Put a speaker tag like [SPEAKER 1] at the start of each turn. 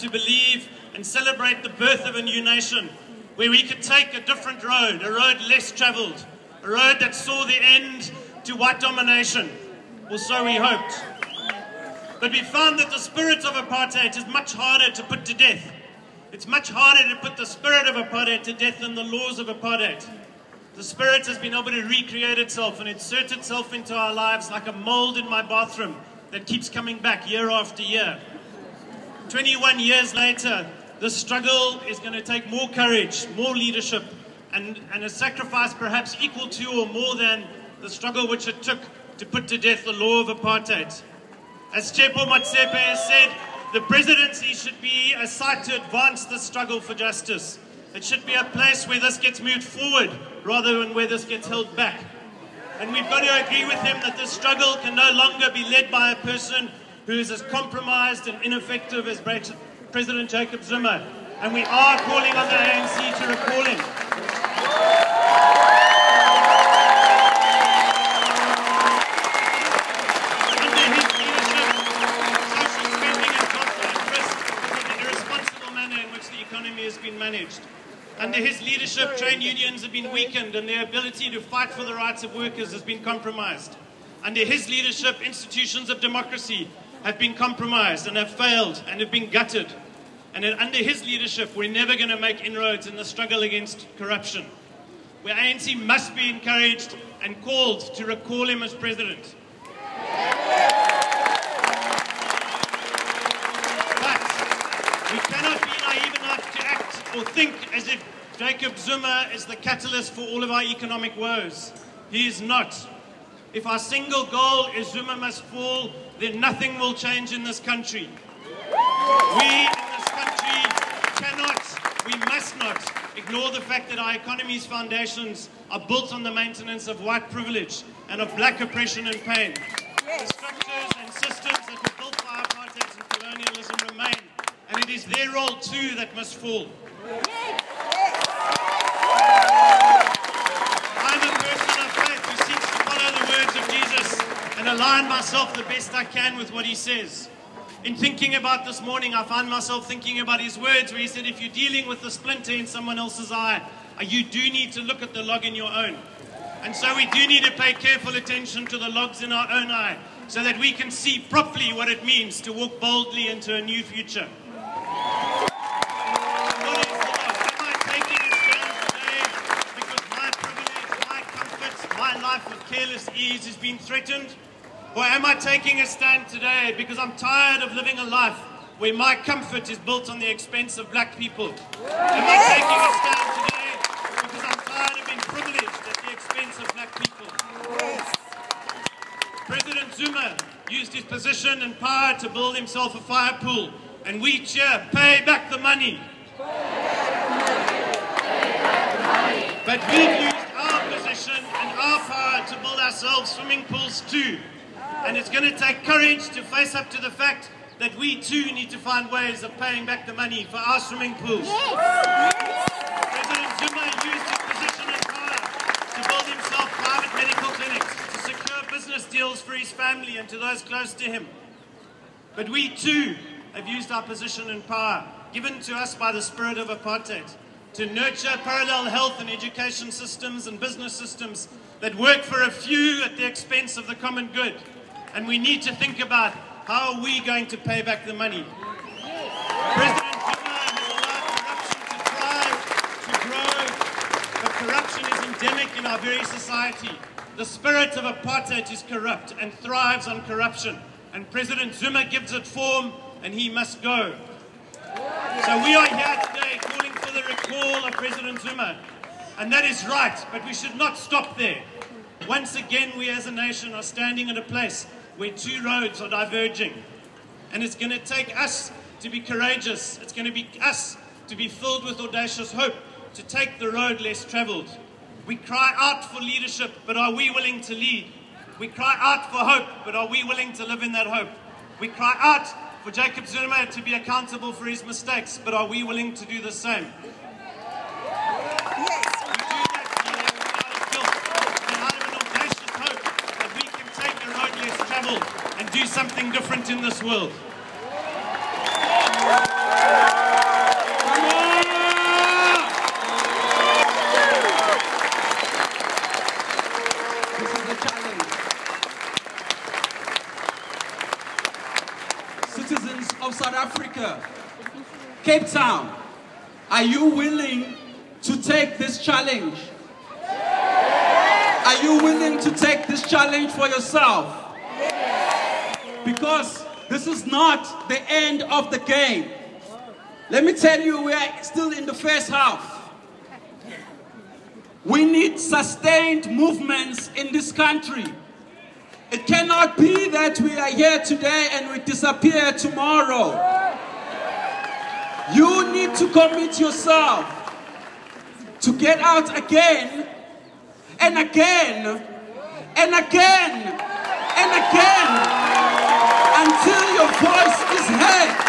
[SPEAKER 1] to believe and celebrate the birth of a new nation, where we could take a different road, a road less travelled, a road that saw the end to white domination, or so we hoped. But we found that the spirit of apartheid is much harder to put to death. It's much harder to put the spirit of apartheid to death than the laws of apartheid. The spirit has been able to recreate itself and insert itself into our lives like a mold in my bathroom that keeps coming back year after year. 21 years later, the struggle is going to take more courage, more leadership, and a sacrifice perhaps equal to or more than the struggle which it took to put to death the law of apartheid. As Tsepo Motsepe has said, the presidency should be a site to advance the struggle for justice. It should be a place where this gets moved forward rather than where this gets held back. And we've got to agree with him that this struggle can no longer be led by a person who is as compromised and ineffective as President Jacob Zuma. And we are calling on the ANC to recall him. Managed. Under his leadership, trade unions have been weakened and their ability to fight for the rights of workers has been compromised. Under his leadership, institutions of democracy have been compromised and have failed and have been gutted. And under his leadership, we're never going to make inroads in the struggle against corruption. Where ANC must be encouraged and called to recall him as president. We cannot be naive enough to act or think as if Jacob Zuma is the catalyst for all of our economic woes. He is not. If our single goal is Zuma must fall, then nothing will change in this country. We in this country we must not ignore the fact that our economy's foundations are built on the maintenance of white privilege and of black oppression and pain. The structures and systems that were built by apartheid and colonialism remain. And it is their role too that must fall. I'm a person of faith who seeks to follow the words of Jesus and align myself the best I can with what he says. In thinking about this morning, I find myself thinking about his words where he said, if you're dealing with a splinter in someone else's eye, you do need to look at the log in your own. And so we do need to pay careful attention to the logs in our own eye so that we can see properly what it means to walk boldly into a new future. With careless ease is being threatened? Or am I taking a stand today because I'm tired of living a life where my comfort is built on the expense of black people? Am I taking a stand today because I'm tired of being privileged at the expense of black people? President Zuma used his position and power to build himself a fire pool, and we cheer, pay back the money. But we've used our position and our power to build ourselves swimming pools too. And it's going to take courage to face up to the fact that we too need to find ways of paying back the money for our swimming pools. President Zuma used his position and power to build himself private medical clinics, to secure business deals for his family and to those close to him. But we too have used our position and power, given to us by the spirit of apartheid, to nurture parallel health and education systems and business systems that work for a few at the expense of the common good. And we need to think about how are we going to pay back the money. President Zuma has allowed corruption to thrive, to grow, but corruption is endemic in our very society. The spirit of apartheid is corrupt and thrives on corruption. And President Zuma gives it form, and he must go. So we are here today calling for the recall of President Zuma. And that is right, but we should not stop there. Once again, we as a nation are standing at a place where two roads are diverging. And it's going to take us to be courageous. It's going to be us to be filled with audacious hope, to take the road less travelled. We cry out for leadership, but are we willing to lead? We cry out for hope, but are we willing to live in that hope? We cry out for Jacob Zuma to be accountable for his mistakes, but are we willing to do the same? And do something different in this world.
[SPEAKER 2] Africa, Cape Town, are you willing to take this challenge? Are you willing to take this challenge for yourself? Because this is not the end of the game. Let me tell you, we are still in the first half. We need sustained movements in this country. It cannot be that we are here today and we disappear tomorrow. You need to commit yourself to get out again and again and again and again until your voice is heard.